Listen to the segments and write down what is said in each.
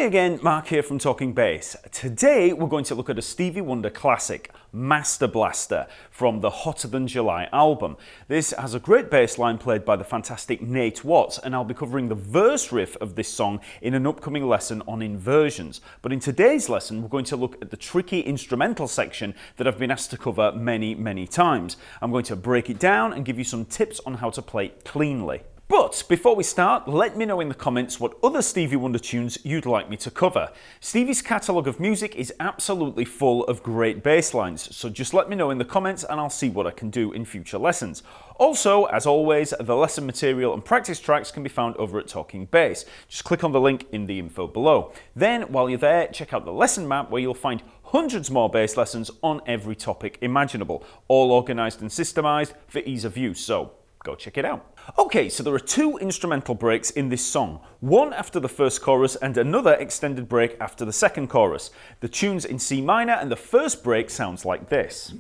Hi again, Mark here from Talking Bass. Today we're going to look at a Stevie Wonder classic, Master Blaster, from the Hotter Than July album. This has a great bass line played by the fantastic Nate Watts, and I'll be covering the verse riff of this song in an upcoming lesson on inversions. But in today's lesson we're going to look at the tricky instrumental section that I've been asked to cover many times. I'm going to break it down and give you some tips on how to play it cleanly. But before we start, let me know in the comments what other Stevie Wonder tunes you'd like me to cover. Stevie's catalogue of music is absolutely full of great bass lines, so just let me know in the comments and I'll see what I can do in future lessons. Also, as always, the lesson material and practice tracks can be found over at Talking Bass. Just click on the link in the info below. Then, while you're there, check out the lesson map where you'll find hundreds more bass lessons on every topic imaginable, all organised and systemised for ease of use, so go check it out. Okay, so there are two instrumental breaks in this song, one after the first chorus and another extended break after the second chorus. The tune's in C minor and the first break sounds like this.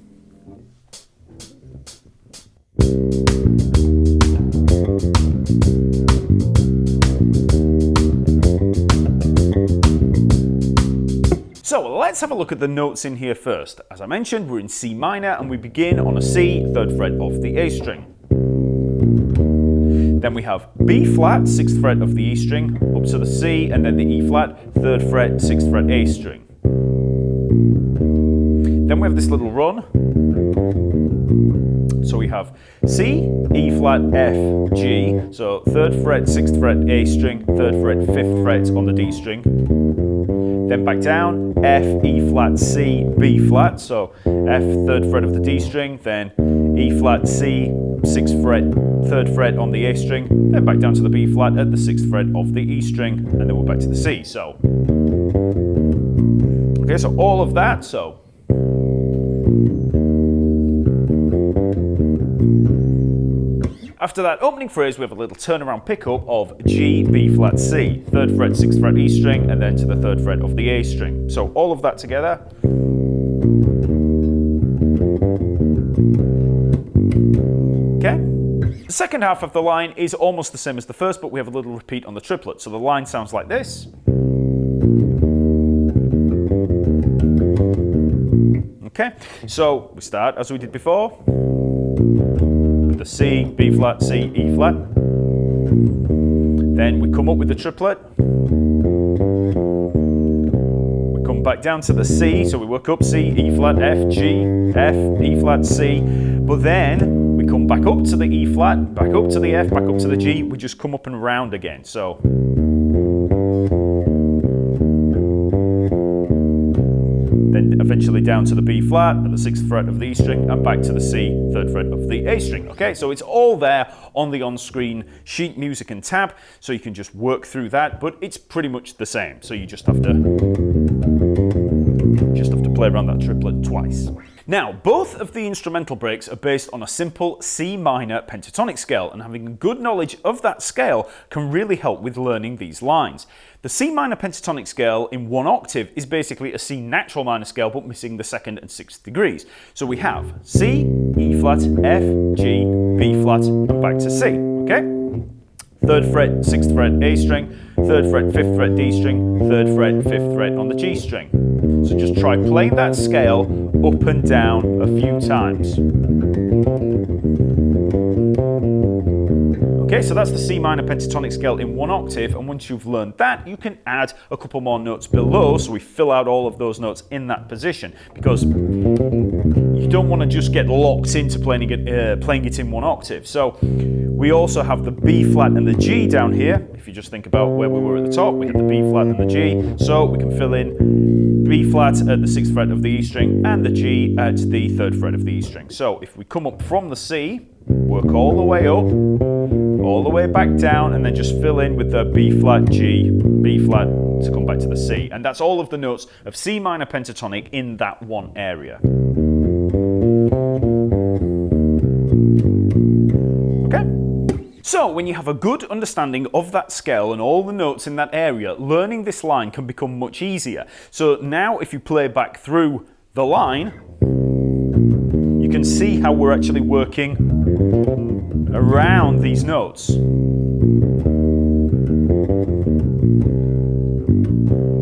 So let's have a look at the notes in here first. As I mentioned, we're in C minor and we begin on a C, 3rd fret of the A string. Then we have B flat, 6th fret of the E string, up to the C, and then the E flat, 3rd fret, 6th fret A string. Then we have this little run. So we have C, E flat, F, G, so 3rd fret, 6th fret A string, 3rd fret, 5th fret on the D string. Then back down, F, E flat, C, B flat, so F, 3rd fret of the D string, then E flat, C, 6th fret, 3rd fret on the A string, then back down to the B flat at the 6th fret of the E string, and then we're back to the C. So, okay, so all of that, so. After that opening phrase, we have a little turnaround pickup of G, B flat, C, 3rd fret, 6th fret, E string, and then to the 3rd fret of the A string. So all of that together. Okay. The second half of the line is almost the same as the first, but we have a little repeat on the triplet. So the line sounds like this. Okay, so we start as we did before. The C, B flat, C, E flat. Then we come up with the triplet. We come back down to the C, so we work up C, E flat, F, G, F, E flat, C. But then we come back up to the E flat, back up to the F, back up to the G. We just come up and round again. So. Then eventually down to the B flat at the 6th fret of the E string and back to the C, 3rd fret of the A string. Okay, so it's all there on the on-screen sheet music and tab, so you can just work through that, but it's pretty much the same. So you just have to play around that triplet twice. Now, both of the instrumental breaks are based on a simple C minor pentatonic scale, and having a good knowledge of that scale can really help with learning these lines. The C minor pentatonic scale in 1 octave is basically a C natural minor scale, but missing the 2nd and 6th degrees. So we have C, E flat, F, G, B flat, and back to C, okay? 3rd fret, 6th fret A string, 3rd fret, 5th fret D string, 3rd fret, 5th fret on the G string. So just try playing that scale up and down a few times. Okay, so that's the C minor pentatonic scale in 1 octave, and once you've learned that, you can add a couple more notes below, so we fill out all of those notes in that position, because you don't want to just get locked into playing it in 1 octave. So we also have the B flat and the G down here. If you just think about where we were at the top, we had the B flat and the G, so we can fill in B flat at the 6th fret of the E string and the G at the 3rd fret of the E string. So if we come up from the C, work all the way up, all the way back down, and then just fill in with the B flat, G, B flat to come back to the C. And that's all of the notes of C minor pentatonic in that one area. Okay? So when you have a good understanding of that scale and all the notes in that area, learning this line can become much easier. So now if you play back through the line, you can see how we're actually working around these notes.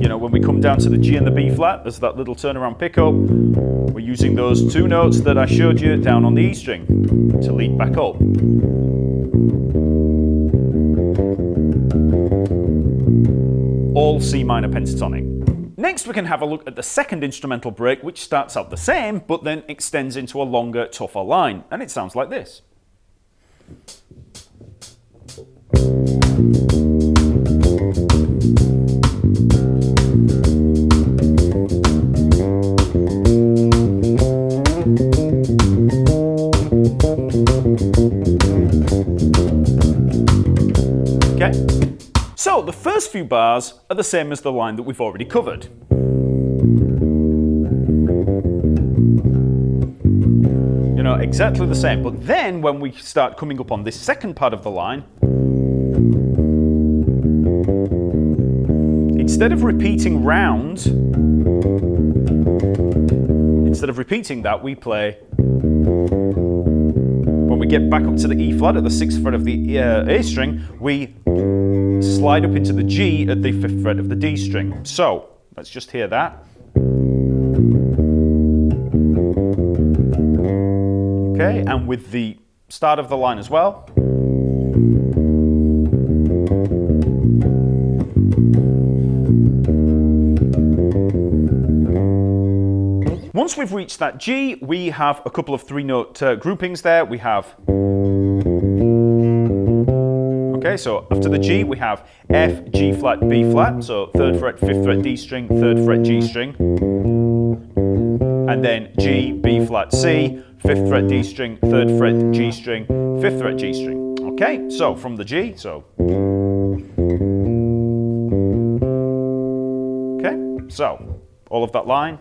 know, when we come down to the G and the B flat, there's that little turnaround pickup. We're using those two notes that I showed you down on the E string to lead back up. All C minor pentatonic. Next, we can have a look at the second instrumental break, which starts out the same, but then extends into a longer, tougher line. And it sounds like this. Okay? So, the first few bars are the same as the line that we've already covered. You know, exactly the same. But then, when we start coming up on this second part of the line, instead of repeating round, instead of repeating that, we play. When we get back up to the E flat at the 6th fret of the A string, we slide up into the G at the 5th fret of the D string. So, let's just hear that. Okay, and with the start of the line as well. Once we've reached that G, we have a couple of 3-note groupings there. We have, okay, so after the G, we have F, G flat, B flat, so 3rd fret, 5th fret, D string, 3rd fret, G string, and then G, B flat, C, 5th fret, D string, 3rd fret, G string, 5th fret, G string. Okay, so from the G, so. Okay, so all of that line.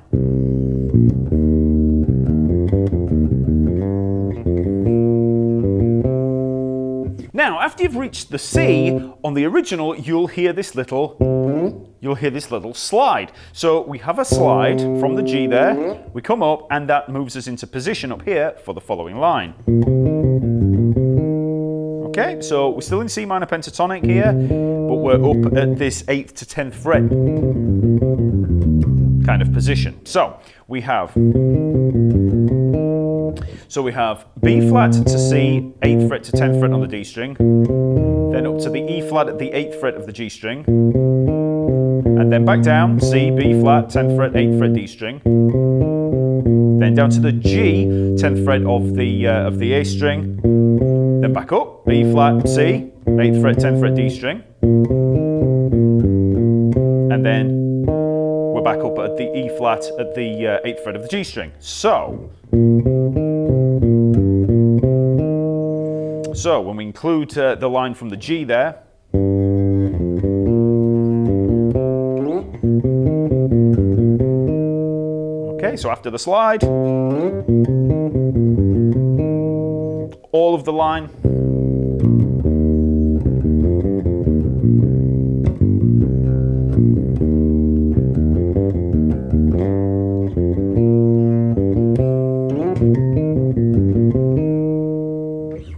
Now, after you've reached the C on the original, you'll hear this little slide. So we have a slide from the G there, we come up, and that moves us into position up here for the following line. Okay, so we're still in C minor pentatonic here, but we're up at this 8th to 10th fret kind of position. So we have B flat to C, 8th fret to 10th fret on the D string, then up to the E flat at the 8th fret of the G string, and then back down, C, B flat, 10th fret, 8th fret, D string, then down to the G, 10th fret of the A string, then back up, B flat, C, 8th fret, 10th fret, D string, and then we're back up at the E flat at the 8th fret of the G string. So when we include the line from the G there, okay, so after the slide, all of the line,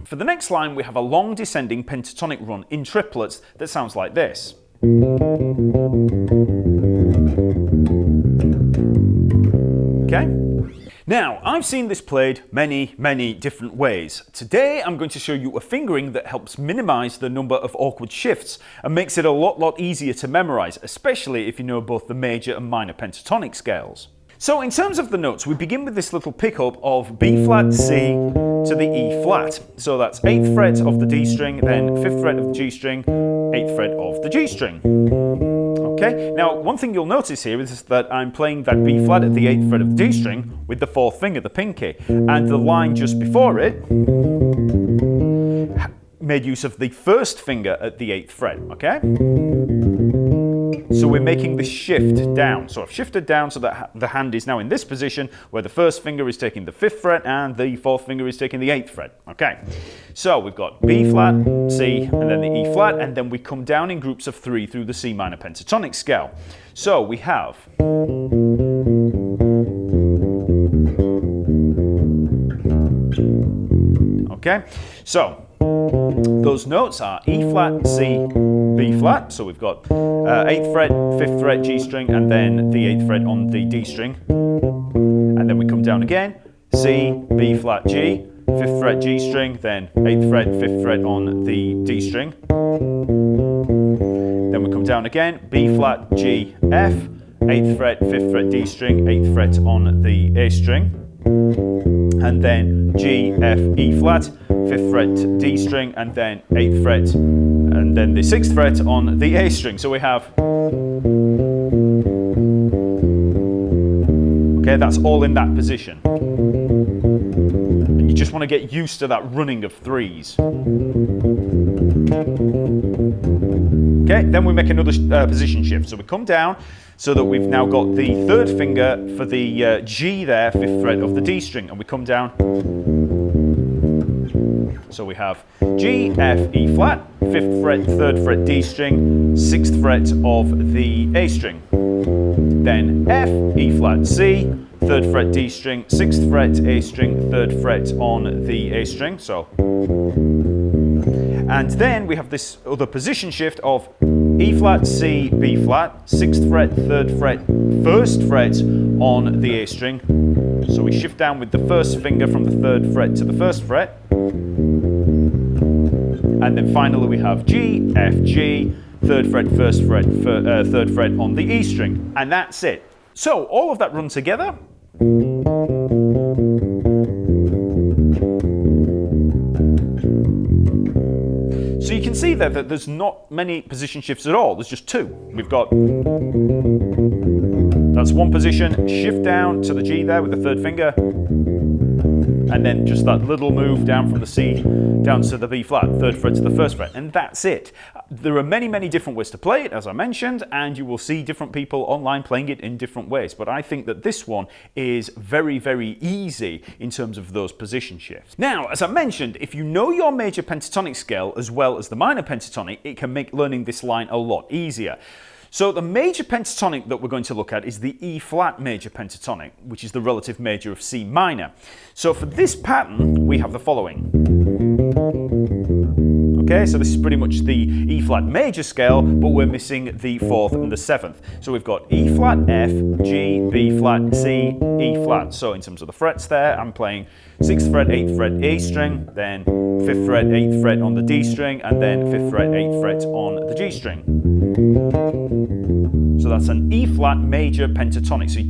for the next line, we have a long descending pentatonic run in triplets that sounds like this. Okay? Now, I've seen this played many, many different ways. Today, I'm going to show you a fingering that helps minimize the number of awkward shifts and makes it a lot easier to memorize, especially if you know both the major and minor pentatonic scales. So in terms of the notes, we begin with this little pickup of B flat, C to the E flat. So that's 8th fret of the D string, then 5th fret of the G string, 8th fret of the G string. Okay, now one thing you'll notice here is that I'm playing that B flat at the 8th fret of the D string with the 4th finger, the pinky, and the line just before it made use of the 1st finger at the 8th fret, okay? So we're making the shift down. So I've shifted down so that the hand is now in this position where the 1st finger is taking the 5th fret and the 4th finger is taking the 8th fret. Okay, so we've got B flat, C, and then the E flat, and then we come down in groups of 3 through the C minor pentatonic scale. So we have okay, so those notes are E flat, C, B B flat. So we've got 8th fret, 5th fret, G string, and then the 8th fret on the D string. And then we come down again, C, B flat, G, 5th fret, G string, then 8th fret, 5th fret on the D string. Then we come down again, B flat, G, F, 8th fret, 5th fret, D string, 8th fret on the A string. And then G, F, E flat, 5th fret, D string, and then 8th fret, and then the 6th fret on the A string. So we have, okay, that's all in that position. And you just want to get used to that running of threes. Okay, then we make another position shift. So we come down so that we've now got the 3rd finger for the G there, 5th fret of the D string, and we come down. So we have G, F, E flat, 5th fret, 3rd fret, D string, 6th fret of the A string. Then F, E flat, C, 3rd fret, D string, 6th fret, A string, 3rd fret on the A string. So, and then we have this other position shift of E flat, C, B flat, 6th fret, 3rd fret, 1st fret on the A string. So we shift down with the 1st finger from the 3rd fret to the 1st fret. And then finally we have G, F, G, 3rd fret, 1st fret, 3rd fret on the E string. And that's it. So all of that run together. So you can see there that there's not many position shifts at all. There's just 2. We've got, that's one position, shift down to the G there with the 3rd finger, and then just that little move down from the C down to the B flat, 3rd fret to the 1st fret, and that's it. There are many, many different ways to play it, as I mentioned, and you will see different people online playing it in different ways, but I think that this one is very, very easy in terms of those position shifts. Now, as I mentioned, if you know your major pentatonic scale as well as the minor pentatonic, it can make learning this line a lot easier. So the major pentatonic that we're going to look at is the E flat major pentatonic, which is the relative major of C minor. So for this pattern, we have the following. Okay, so this is pretty much the E flat major scale, but we're missing the 4th and the 7th. So we've got E flat, F, G, B flat, C, E flat. So in terms of the frets there, I'm playing 6th fret, 8th fret, A string, then 5th fret, 8th fret on the D string, and then 5th fret, 8th fret on the G string. So that's an E flat major pentatonic. So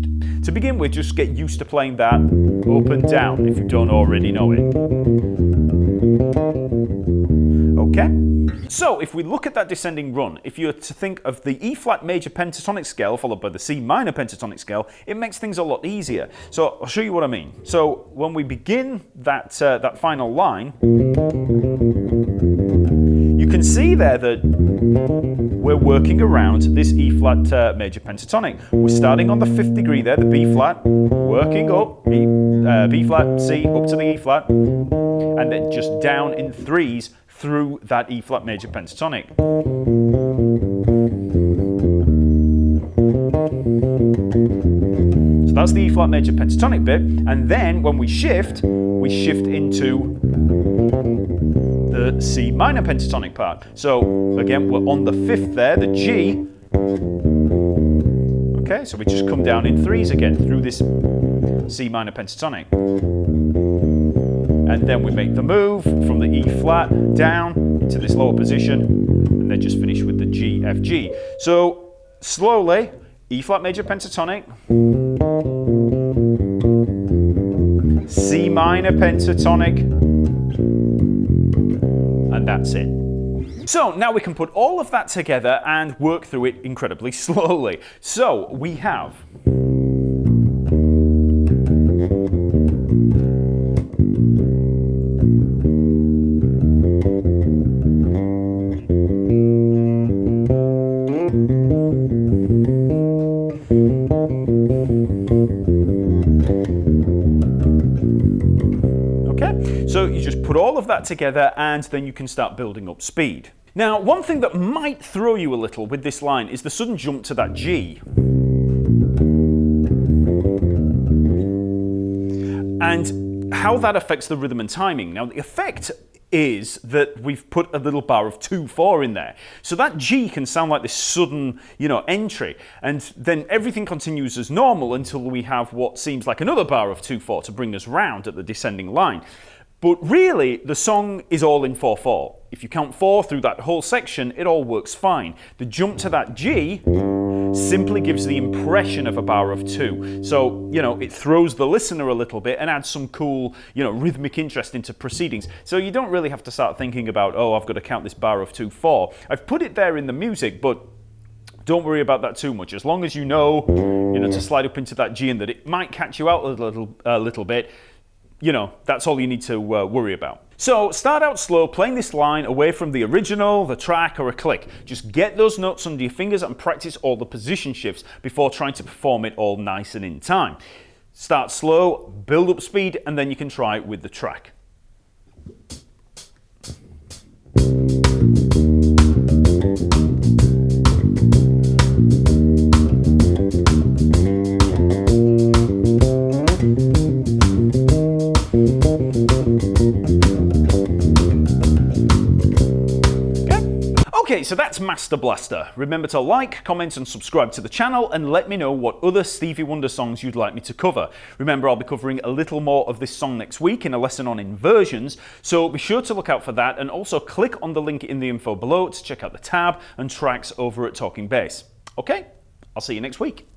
to begin with, just get used to playing that up and down if you don't already know it. Okay? So if we look at that descending run, if you were to think of the E flat major pentatonic scale followed by the C minor pentatonic scale, it makes things a lot easier. So I'll show you what I mean. So when we begin that final line, you can see there that we're working around this E flat major pentatonic. We're starting on the 5th degree there, the B flat, working up, B flat, C, up to the E flat, and then just down in 3s through that E flat major pentatonic. So that's the E flat major pentatonic bit, and then when we shift into the C minor pentatonic part. So again, we're on the 5th there, the G. Okay, so we just come down in 3s again through this C minor pentatonic. And then we make the move from the E flat down into this lower position, and then just finish with the G, F, G. So slowly, E flat major pentatonic, C minor pentatonic, and that's it. So now we can put all of that together and work through it incredibly slowly. So we have So you just put all of that together and then you can start building up speed. Now, one thing that might throw you a little with this line is the sudden jump to that G. And how that affects the rhythm and timing. Now, the effect is that we've put a little bar of 2/4 in there. So that G can sound like this sudden, entry, and then everything continues as normal until we have what seems like another bar of 2/4 to bring us round at the descending line. But really, the song is all in 4/4. If you count 4 through that whole section, it all works fine. The jump to that G simply gives the impression of a bar of 2. So, it throws the listener a little bit and adds some cool, rhythmic interest into proceedings. So you don't really have to start thinking about, oh, I've got to count this bar of 2/4. I've put it there in the music, but don't worry about that too much. As long as you know, to slide up into that G and that it might catch you out a little bit, that's all you need to worry about. So start out slow, playing this line away from the original, the track, or a click. Just get those notes under your fingers and practice all the position shifts before trying to perform it all nice and in time. Start slow, build up speed, and then you can try it with the track. Okay, so that's Master Blaster. Remember to like, comment and subscribe to the channel and let me know what other Stevie Wonder songs you'd like me to cover. Remember, I'll be covering a little more of this song next week in a lesson on inversions, so be sure to look out for that and also click on the link in the info below to check out the tab and tracks over at Talkingbass. Okay, I'll see you next week.